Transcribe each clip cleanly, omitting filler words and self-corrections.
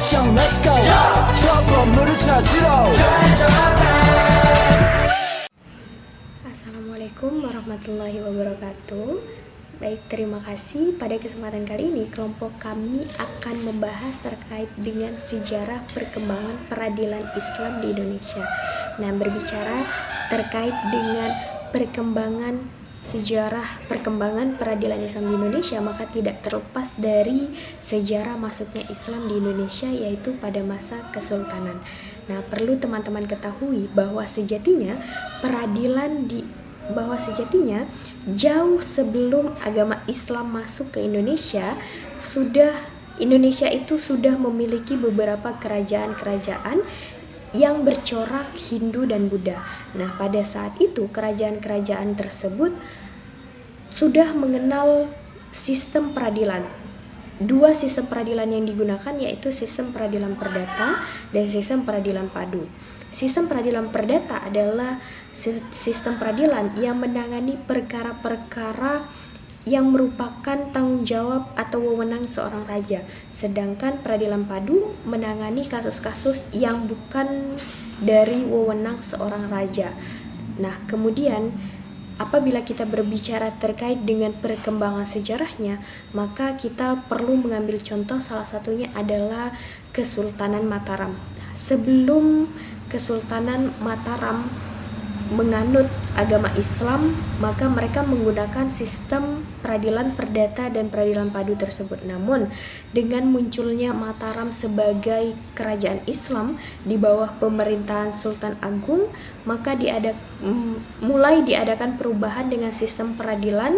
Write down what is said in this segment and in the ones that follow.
액션 let's go 저 건물을 찾으러 Assalamualaikum warahmatullahi wabarakatuh. Baik, terima kasih. Pada kesempatan kali ini kelompok kami akan membahas terkait dengan sejarah perkembangan peradilan Islam di Indonesia. Nah, berbicara terkait dengan perkembangan peradilan Islam di Indonesia, maka tidak terlepas dari sejarah masuknya Islam di Indonesia, yaitu pada masa Kesultanan. Nah, perlu teman-teman ketahui bahwa sejatinya jauh sebelum agama Islam masuk ke Indonesia, Indonesia itu sudah memiliki beberapa kerajaan-kerajaan yang bercorak Hindu dan Buddha. Nah, pada saat itu kerajaan-kerajaan tersebut sudah mengenal sistem peradilan. Dua sistem peradilan yang digunakan yaitu sistem peradilan perdata dan sistem peradilan padu. Sistem peradilan perdata adalah sistem peradilan yang menangani perkara-perkara yang merupakan tanggung jawab atau wewenang seorang raja. Sedangkan peradilan padu menangani kasus-kasus yang bukan dari wewenang seorang raja. Nah, kemudian apabila kita berbicara terkait dengan perkembangan sejarahnya, maka kita perlu mengambil contoh, salah satunya adalah Kesultanan Mataram. Sebelum Kesultanan Mataram menganut agama Islam, maka mereka menggunakan sistem peradilan perdata dan peradilan padu tersebut. Namun, dengan munculnya Mataram sebagai kerajaan Islam di bawah pemerintahan Sultan Agung, maka mulai diadakan perubahan dengan sistem peradilan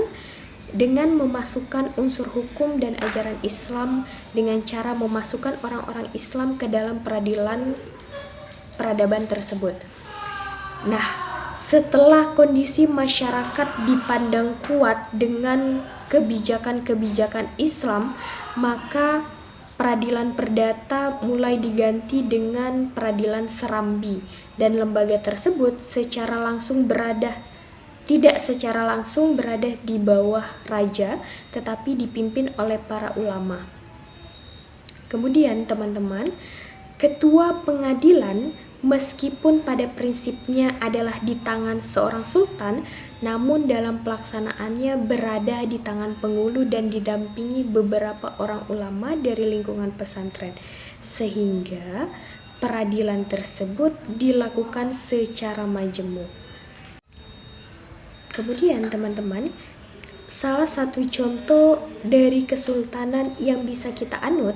dengan memasukkan unsur hukum dan ajaran Islam dengan cara memasukkan orang-orang Islam ke dalam peradaban tersebut. Nah, setelah kondisi masyarakat dipandang kuat dengan kebijakan-kebijakan Islam, maka peradilan perdata mulai diganti dengan peradilan Serambi, dan lembaga tersebut tidak secara langsung berada di bawah raja, tetapi dipimpin oleh para ulama. Kemudian teman-teman, ketua pengadilan meskipun pada prinsipnya adalah di tangan seorang sultan, namun dalam pelaksanaannya berada di tangan penghulu dan didampingi beberapa orang ulama dari lingkungan pesantren, sehingga peradilan tersebut dilakukan secara majemuk. Kemudian teman-teman, salah satu contoh dari kesultanan yang bisa kita anut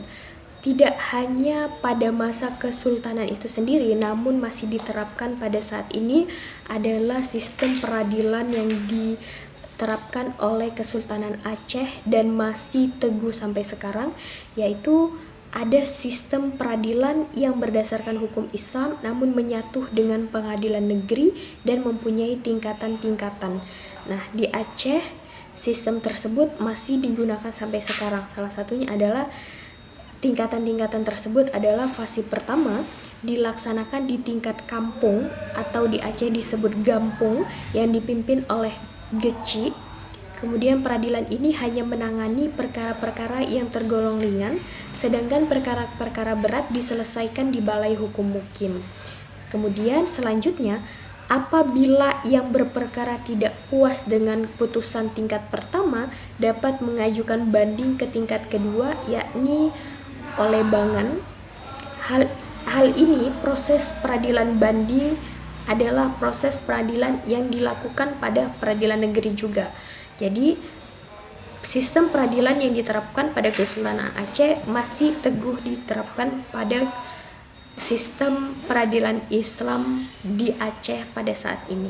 tidak hanya pada masa kesultanan itu sendiri, namun masih diterapkan pada saat ini adalah sistem peradilan yang diterapkan oleh Kesultanan Aceh dan masih teguh sampai sekarang, yaitu ada sistem peradilan yang berdasarkan hukum Islam namun menyatu dengan pengadilan negeri dan mempunyai tingkatan-tingkatan. Nah, di Aceh sistem tersebut masih digunakan sampai sekarang. Salah satunya adalah tingkatan-tingkatan tersebut adalah fase pertama dilaksanakan di tingkat kampung atau di Aceh disebut gampung yang dipimpin oleh geci. Kemudian peradilan ini hanya menangani perkara-perkara yang tergolong ringan, sedangkan perkara-perkara berat diselesaikan di Balai Hukum Mukim. Kemudian selanjutnya, apabila yang berperkara tidak puas dengan putusan tingkat pertama, dapat mengajukan banding ke tingkat kedua, yakni oleh bangan. Hal ini, proses peradilan banding adalah proses peradilan yang dilakukan pada peradilan negeri juga. Jadi sistem peradilan yang diterapkan pada Kesultanan Aceh masih teguh diterapkan pada sistem peradilan Islam di Aceh pada saat ini.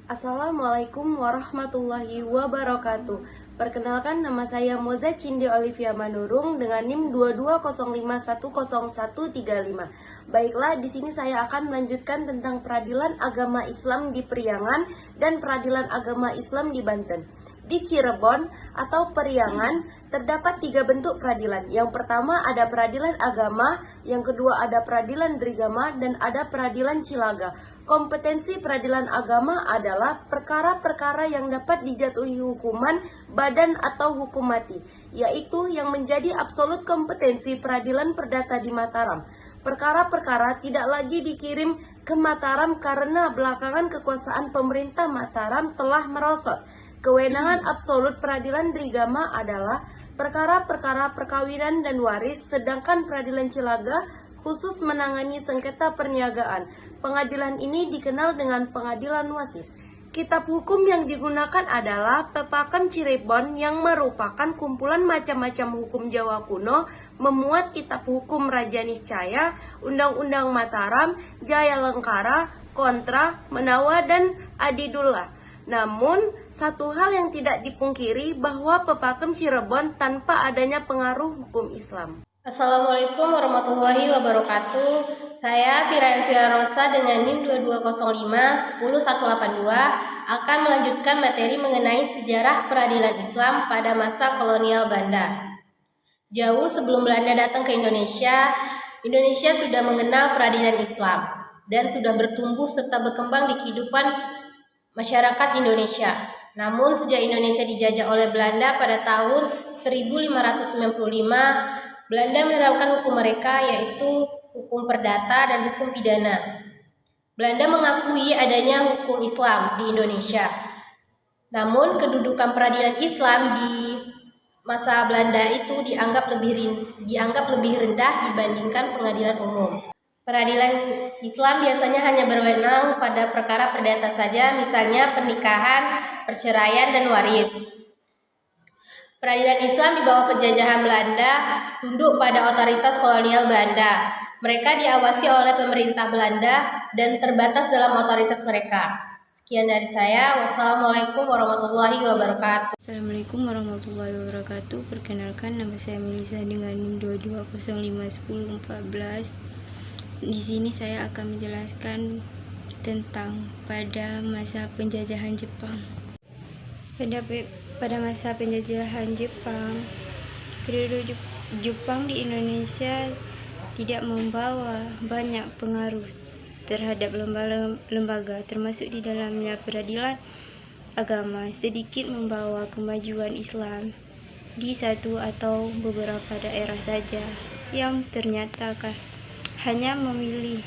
Assalamualaikum warahmatullahi wabarakatuh. Perkenalkan, nama saya Moza Cinde Olivia Manurung dengan NIM 2205100135. Baiklah, di sini saya akan melanjutkan tentang peradilan agama Islam di Periangan dan peradilan agama Islam di Banten. Di Cirebon atau Periangan terdapat 3 bentuk peradilan. Yang pertama ada peradilan agama, yang kedua ada peradilan beragama, dan ada peradilan cilaga. Kompetensi peradilan agama adalah perkara-perkara yang dapat dijatuhi hukuman badan atau hukum mati, yaitu yang menjadi absolut kompetensi peradilan perdata di Mataram. Perkara-perkara tidak lagi dikirim ke Mataram karena belakangan kekuasaan pemerintah Mataram telah merosot. Kewenangan absolut peradilan Brigama adalah perkara-perkara perkawinan dan waris, sedangkan peradilan Cilaga khusus menangani sengketa perniagaan. Pengadilan ini dikenal dengan pengadilan wasit. Kitab hukum yang digunakan adalah Pepakem Cirebon yang merupakan kumpulan macam-macam hukum Jawa kuno, memuat kitab hukum Raja Niscaya, Undang-Undang Mataram, Jaya Lengkara, Kontra, Menawa, dan Adidullah. Namun, satu hal yang tidak dipungkiri bahwa Pepakem Cirebon tanpa adanya pengaruh hukum Islam. Assalamualaikum warahmatullahi wabarakatuh. Saya Fira Elvira Rosa dengan NIM 2205-10182 akan melanjutkan materi mengenai sejarah peradilan Islam pada masa kolonial Belanda. Jauh sebelum Belanda datang ke Indonesia, Indonesia sudah mengenal peradilan Islam dan sudah bertumbuh serta berkembang di kehidupan masyarakat Indonesia. Namun sejak Indonesia dijajah oleh Belanda pada tahun 1595, Belanda menerapkan hukum mereka, yaitu hukum perdata dan hukum pidana. Belanda mengakui adanya hukum Islam di Indonesia. Namun kedudukan peradilan Islam di masa Belanda itu dianggap lebih rendah dibandingkan pengadilan umum. Peradilan Islam biasanya hanya berwenang pada perkara perdata saja, misalnya pernikahan, perceraian, dan waris. Peradilan Islam di bawah penjajahan Belanda tunduk pada otoritas kolonial Belanda. Mereka diawasi oleh pemerintah Belanda dan terbatas dalam otoritas mereka. Sekian dari saya. Wassalamualaikum warahmatullahi wabarakatuh. Assalamualaikum warahmatullahi wabarakatuh. Perkenalkan, nama saya Melisa dengan NIM 22051014. Di sini saya akan menjelaskan tentang pada masa penjajahan Jepang. Pada masa penjajahan Jepang, penduduk Jepang di Indonesia tidak membawa banyak pengaruh terhadap lembaga, termasuk di dalamnya peradilan agama, sedikit membawa kemajuan Islam di satu atau beberapa daerah saja yang ternyata hanya memilihnya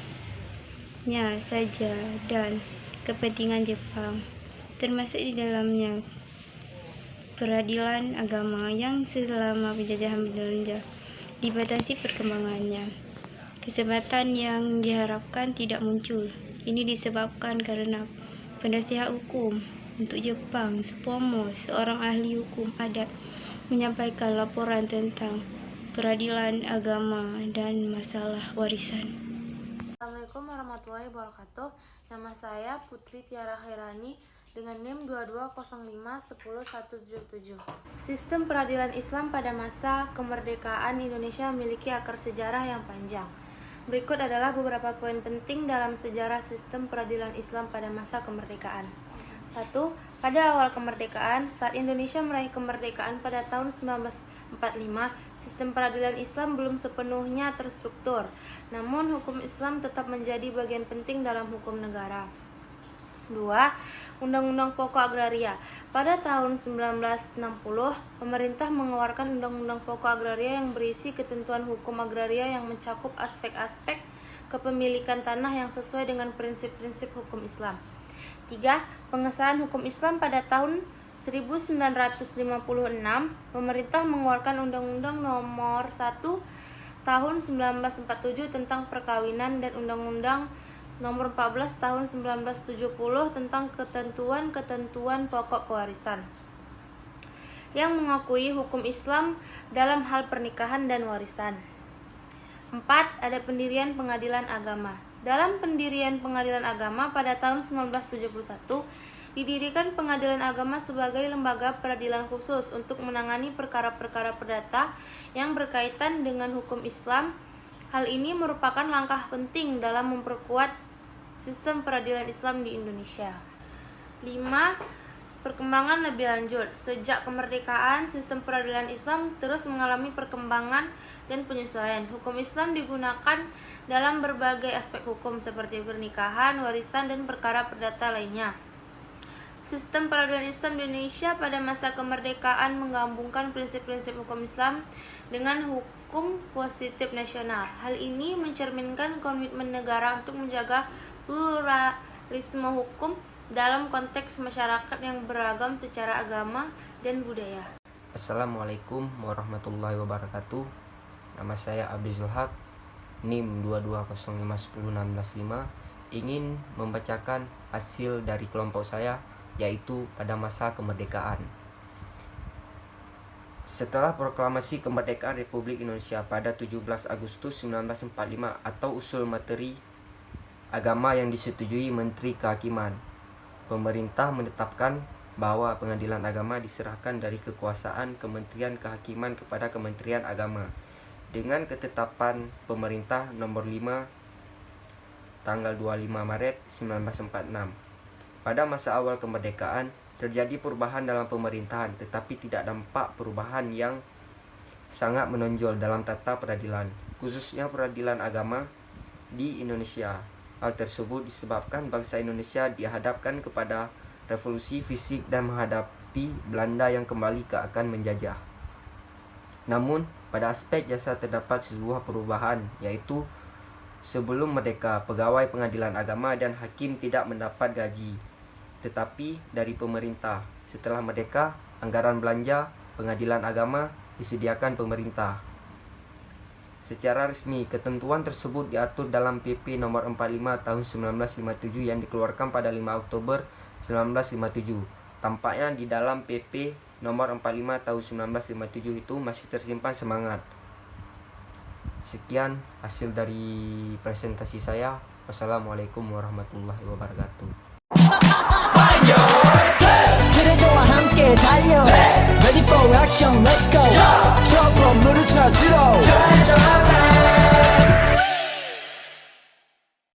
saja dan kepentingan Jepang, termasuk di dalamnya peradilan agama yang selama penjajahan Belanda dibatasi perkembangannya. Kesempatan yang diharapkan tidak muncul. Ini disebabkan karena penasihat hukum untuk Jepang, Supomo, seorang ahli hukum adat, menyampaikan laporan tentang peradilan agama dan masalah warisan. Assalamualaikum warahmatullahi wabarakatuh. Nama saya Putri Tiara Khairani dengan NIM 2205-10177. Sistem peradilan Islam pada masa kemerdekaan Indonesia memiliki akar sejarah yang panjang. Berikut adalah beberapa poin penting dalam sejarah sistem peradilan Islam pada masa kemerdekaan. 1. Pada awal kemerdekaan, saat Indonesia meraih kemerdekaan pada tahun 1945, sistem peradilan Islam belum sepenuhnya terstruktur. Namun, hukum Islam tetap menjadi bagian penting dalam hukum negara. 2. Undang-Undang Pokok Agraria. Pada tahun 1960, pemerintah mengeluarkan Undang-Undang Pokok Agraria yang berisi ketentuan hukum agraria yang mencakup aspek-aspek kepemilikan tanah yang sesuai dengan prinsip-prinsip hukum Islam. 3. Pengesahan hukum Islam pada tahun 1956, pemerintah mengeluarkan Undang-Undang Nomor 1 Tahun 1947 tentang perkawinan dan Undang-Undang Nomor 14 Tahun 1970 tentang ketentuan-ketentuan pokok kewarisan yang mengakui hukum Islam dalam hal pernikahan dan warisan. 4. Ada pendirian pengadilan agama. Dalam pendirian pengadilan agama pada tahun 1971, didirikan pengadilan agama sebagai lembaga peradilan khusus untuk menangani perkara-perkara perdata yang berkaitan dengan hukum Islam. Hal ini merupakan langkah penting dalam memperkuat sistem peradilan Islam di Indonesia. 5. Perkembangan lebih lanjut. Sejak kemerdekaan, sistem peradilan Islam terus mengalami perkembangan dan penyesuaian. Hukum Islam digunakan dalam berbagai aspek hukum seperti pernikahan, warisan, dan perkara perdata lainnya. Sistem peradilan Islam di Indonesia pada masa kemerdekaan menggabungkan prinsip-prinsip hukum Islam dengan hukum positif nasional. Hal ini mencerminkan komitmen negara untuk menjaga pluralisme hukum dalam konteks masyarakat yang beragam secara agama dan budaya. Assalamualaikum warahmatullahi wabarakatuh. Nama saya Abdi Zulhaq, NIM 220510665, ingin membacakan hasil dari kelompok saya, yaitu pada masa kemerdekaan. Setelah proklamasi kemerdekaan Republik Indonesia pada 17 Agustus 1945 atau usul materi agama yang disetujui Menteri Kehakiman, pemerintah menetapkan bahwa pengadilan agama diserahkan dari kekuasaan Kementerian Kehakiman kepada Kementerian Agama dengan ketetapan pemerintah nomor 5 tanggal 25 Maret 1946. Pada masa awal kemerdekaan terjadi perubahan dalam pemerintahan, tetapi tidak nampak perubahan yang sangat menonjol dalam tata peradilan, khususnya peradilan agama di Indonesia. Hal tersebut disebabkan bangsa Indonesia dihadapkan kepada revolusi fisik dan menghadapi Belanda yang kembali akan menjajah. Namun, pada aspek jasa terdapat sebuah perubahan, yaitu sebelum merdeka, pegawai pengadilan agama dan hakim tidak mendapat gaji, tetapi dari pemerintah. Setelah merdeka, anggaran belanja pengadilan agama disediakan pemerintah. Secara resmi, ketentuan tersebut diatur dalam PP nomor 45 tahun 1957 yang dikeluarkan pada 5 Oktober 1957. Tampaknya di dalam PP nomor 45 tahun 1957 itu masih tersimpan semangat. Sekian hasil dari presentasi saya. Wassalamualaikum warahmatullahi wabarakatuh. 그대저와 함께 달려 Ready for action, let's go 저 건물을 찾으러